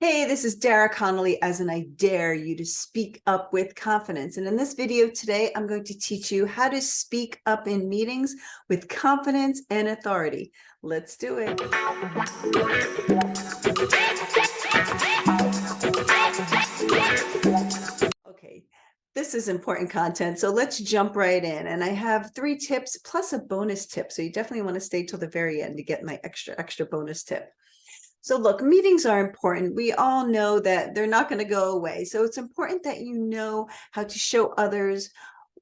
Hey, this is Dara Connolly, as in I dare you to speak up with confidence. And in this video today, I'm going to teach you how to speak up in meetings with confidence and authority. Let's do it. Okay, this is important content, so let's jump right in. And I have 3 tips plus a bonus tip. So you definitely want to stay till the very end to get my extra bonus tip. So look, meetings are important. We all know that they're not going to go away. So it's important that you know how to show others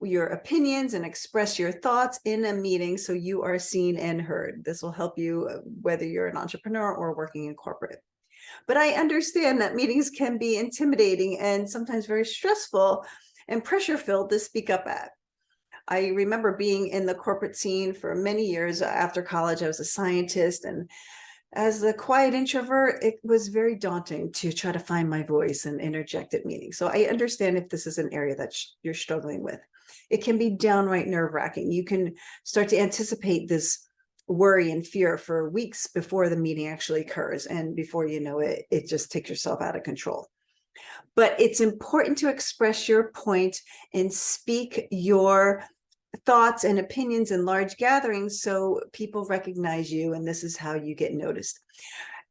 your opinions and express your thoughts in a meeting so you are seen and heard. This will help you whether you're an entrepreneur or working in corporate. But I understand that meetings can be intimidating and sometimes very stressful and pressure-filled to speak up at. I remember being in the corporate scene for many years after college. I was a scientist, and as a quiet introvert, it was very daunting to try to find my voice and interject at meetings. So I understand if this is an area that you're struggling with. It can be downright nerve-wracking. You can start to anticipate this worry and fear for weeks before the meeting actually occurs. And before you know it, it just takes yourself out of control. But it's important to express your point and speak your thoughts and opinions in large gatherings so people recognize you, and this is how you get noticed.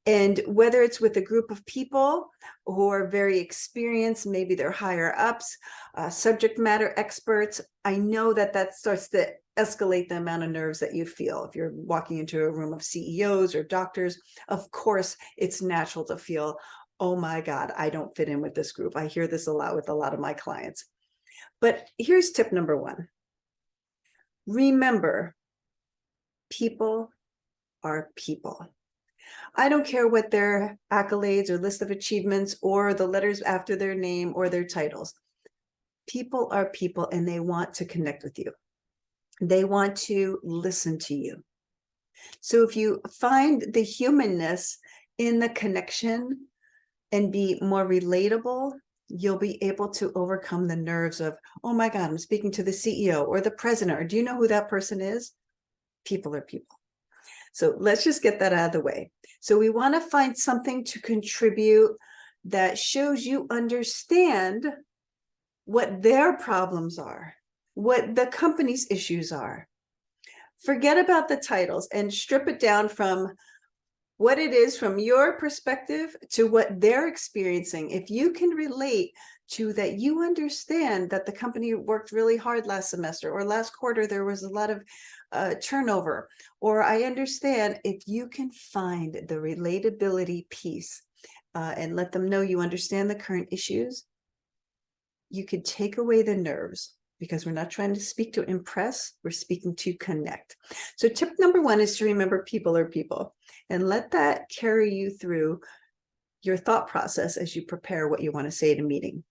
And whether it's with a group of people who are very experienced, maybe they're higher ups, subject matter experts, I know that that starts to escalate the amount of nerves that you feel. If you're walking into a room of CEOs or doctors, of course, it's natural to feel, oh my God, I don't fit in with this group. I hear this a lot with a lot of my clients. But here's tip number 1. Remember, people are people. I don't care what their accolades or list of achievements or the letters after their name or their titles. People are people, and they want to connect with you. They want to listen to you. So if you find the humanness in the connection and be more relatable, you'll be able to overcome the nerves of, oh my God, I'm speaking to the CEO or the president, or do you know who that person is? People are people. So let's just get that out of the way. So we want to find something to contribute that shows you understand what their problems are, what the company's issues are. Forget about the titles and strip it down from what it is from your perspective to what they're experiencing. If you can relate to that, you understand that the company worked really hard last semester, or last quarter there was a lot of turnover, or I understand, if you can find the relatability piece and let them know you understand the current issues, you could take away the nerves, because we're not trying to speak to impress, we're speaking to connect. So tip number 1 is to remember people are people, and let that carry you through your thought process as you prepare what you want to say at a meeting.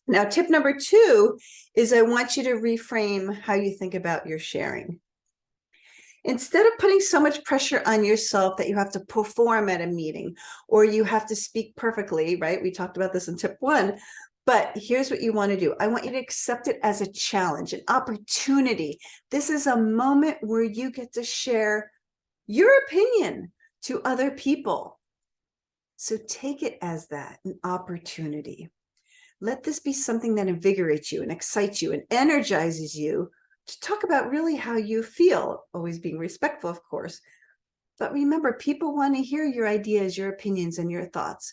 Now, tip number 2 is I want you to reframe how you think about your sharing. Instead of putting so much pressure on yourself that you have to perform at a meeting or you have to speak perfectly, right? We talked about this in tip 1. But here's what you want to do. I want you to accept it as a challenge, an opportunity. This is a moment where you get to share your opinion to other people. So take it as that, an opportunity. Let this be something that invigorates you and excites you and energizes you to talk about really how you feel, always being respectful, of course. But remember, people want to hear your ideas, your opinions, and your thoughts.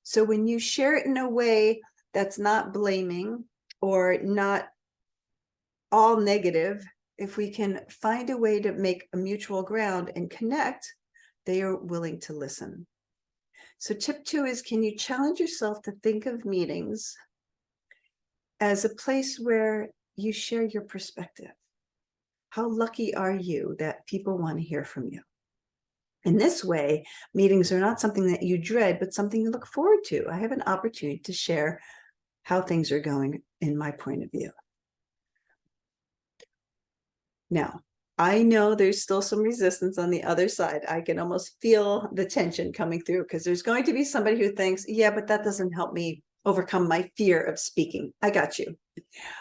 So when you share it in a way that's not blaming or not all negative, if we can find a way to make a mutual ground and connect, they are willing to listen. So tip 2 is, can you challenge yourself to think of meetings as a place where you share your perspective? How lucky are you that people want to hear from you? In this way, meetings are not something that you dread, but something you look forward to. I have an opportunity to share how things are going in my point of view. Now, I know there's still some resistance on the other side. I can almost feel the tension coming through, because there's going to be somebody who thinks, yeah, but that doesn't help me overcome my fear of speaking. I got you.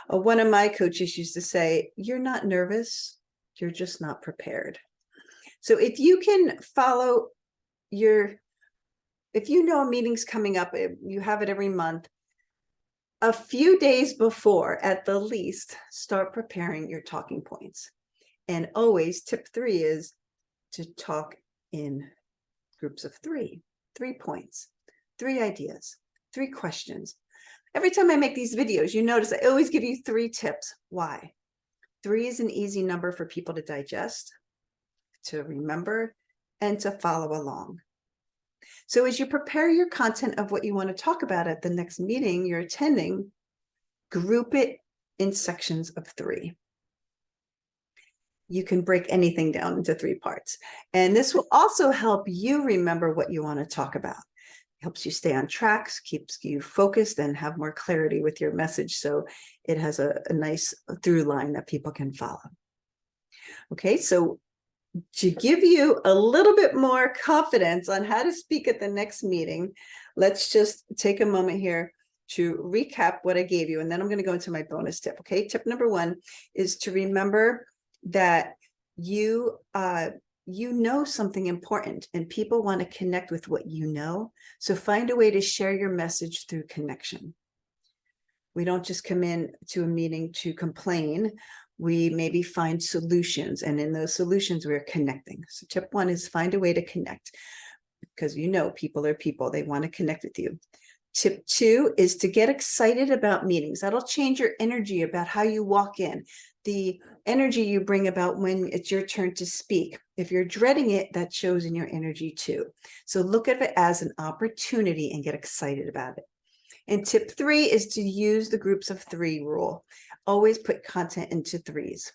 One of my coaches used to say, you're not nervous, you're just not prepared. So if you can follow your if you know a meeting's coming up, you have it every month, a few days before, at the least, start preparing your talking points. And always, tip 3 is to talk in groups of 3 points, 3 ideas, 3 questions. Every time I make these videos, you notice I always give you 3 tips. Why? 3 is an easy number for people to digest, to remember, and to follow along. So as you prepare your content of what you want to talk about at the next meeting you're attending, group it in sections of 3. You can break anything down into 3 parts. And this will also help you remember what you want to talk about. It helps you stay on track, keeps you focused, and have more clarity with your message. So it has a nice through line that people can follow. Okay, so to give you a little bit more confidence on how to speak at the next meeting, let's just take a moment here to recap what I gave you, and then I'm going to go into my bonus tip. Okay, tip number 1 is to remember that you know something important, and people want to connect with what you know. So find a way to share your message through connection. We don't just come in to a meeting to complain. We maybe find solutions, and in those solutions, we're connecting. So tip 1 is find a way to connect, because you know people are people. They want to connect with you. Tip 2 is to get excited about meetings. That'll change your energy about how you walk in, the energy you bring about when it's your turn to speak. If you're dreading it, that shows in your energy too. So look at it as an opportunity and get excited about it. And tip 3 is to use the groups of 3 rule. Always put content into 3s.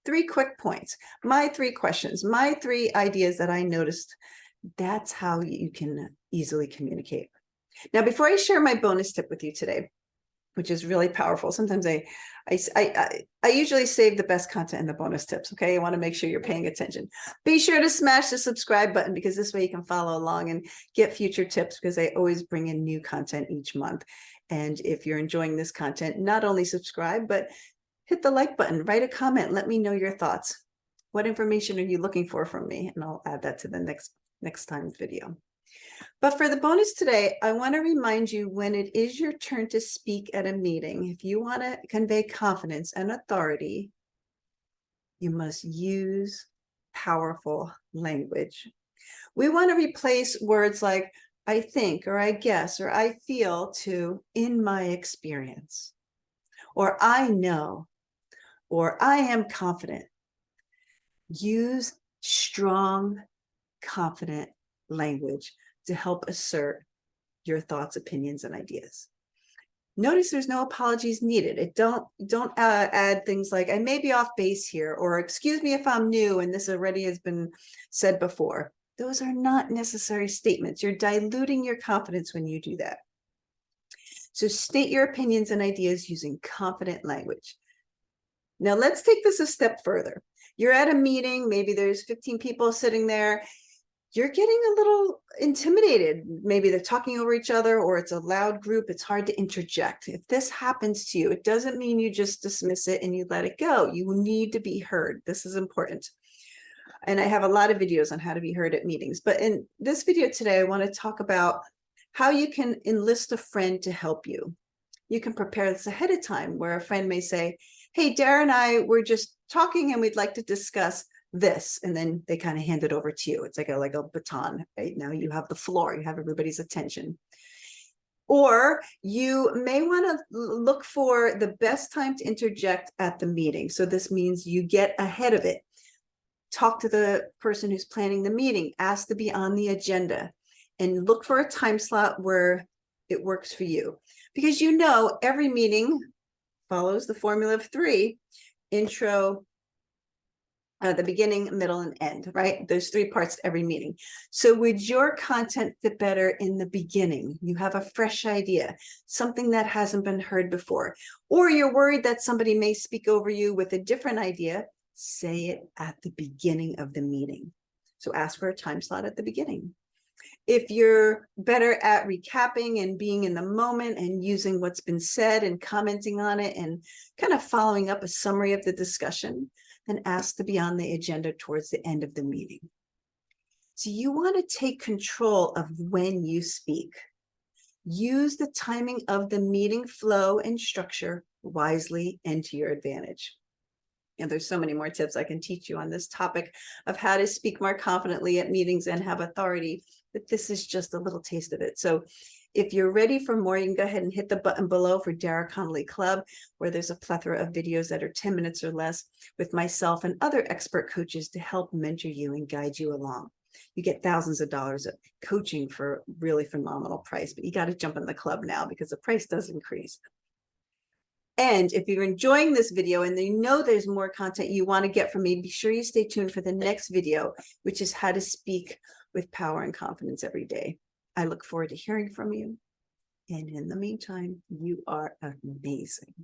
3 quick points, my 3 questions, my 3 ideas that I noticed. That's how you can easily communicate. Now, before I share my bonus tip with you today, which is really powerful, sometimes I usually save the best content in the bonus tips. Okay, I want to make sure you're paying attention. Be sure to smash the subscribe button, because this way you can follow along and get future tips, because I always bring in new content each month. And if you're enjoying this content, not only subscribe, but hit the like button, write a comment, let me know your thoughts. What information are you looking for from me? And I'll add that to the next time's video. But for the bonus today, I want to remind you, when it is your turn to speak at a meeting, if you want to convey confidence and authority, you must use powerful language. We want to replace words like I think, or I guess, or I feel to in my experience, or I know, or I am confident. Use strong, confident language to help assert your thoughts, opinions, and ideas. Notice there's no apologies needed. Don't add things like I may be off base here, or excuse me if I'm new and this already has been said before. Those are not necessary statements. You're diluting your confidence when you do that. So state your opinions and ideas using confident language. Now let's take this a step further. You're at a meeting, maybe there's 15 people sitting there. You're getting a little intimidated. Maybe they're talking over each other, or it's a loud group. It's hard to interject. If this happens to you, it doesn't mean you just dismiss it and you let it go. You need to be heard. This is important. And I have a lot of videos on how to be heard at meetings. But in this video today, I want to talk about how you can enlist a friend to help you. You can prepare this ahead of time, where a friend may say, hey, Dara and I were just talking and we'd like to discuss this, and then they kind of hand it over to you. It's like a baton, right? Now you have the floor, you have everybody's attention. Or you may want to look for the best time to interject at the meeting. So this means you get ahead of it. Talk to the person who's planning the meeting, ask to be on the agenda, and look for a time slot where it works for you. Because you know every meeting follows the formula of 3, intro, the beginning, middle, and end, right? There's 3 parts to every meeting. So would your content fit better in the beginning? You have a fresh idea, something that hasn't been heard before, or you're worried that somebody may speak over you with a different idea. Say it at the beginning of the meeting. So ask for a time slot at the beginning. If you're better at recapping and being in the moment and using what's been said and commenting on it and kind of following up a summary of the discussion, then ask to be on the agenda towards the end of the meeting. So you want to take control of when you speak. Use the timing of the meeting flow and structure wisely and to your advantage. And there's so many more tips I can teach you on this topic of how to speak more confidently at meetings and have authority, but this is just a little taste of it. So if you're ready for more, you can go ahead and hit the button below for DaraConnollyCLUB, where there's a plethora of videos that are 10 minutes or less with myself and other expert coaches to help mentor you and guide you along. You get thousands of dollars of coaching for a really phenomenal price, but you got to jump in the club now because the price does increase. And if you're enjoying this video and you know there's more content you want to get from me, be sure you stay tuned for the next video, which is how to speak with power and confidence every day. I look forward to hearing from you. And in the meantime, you are amazing.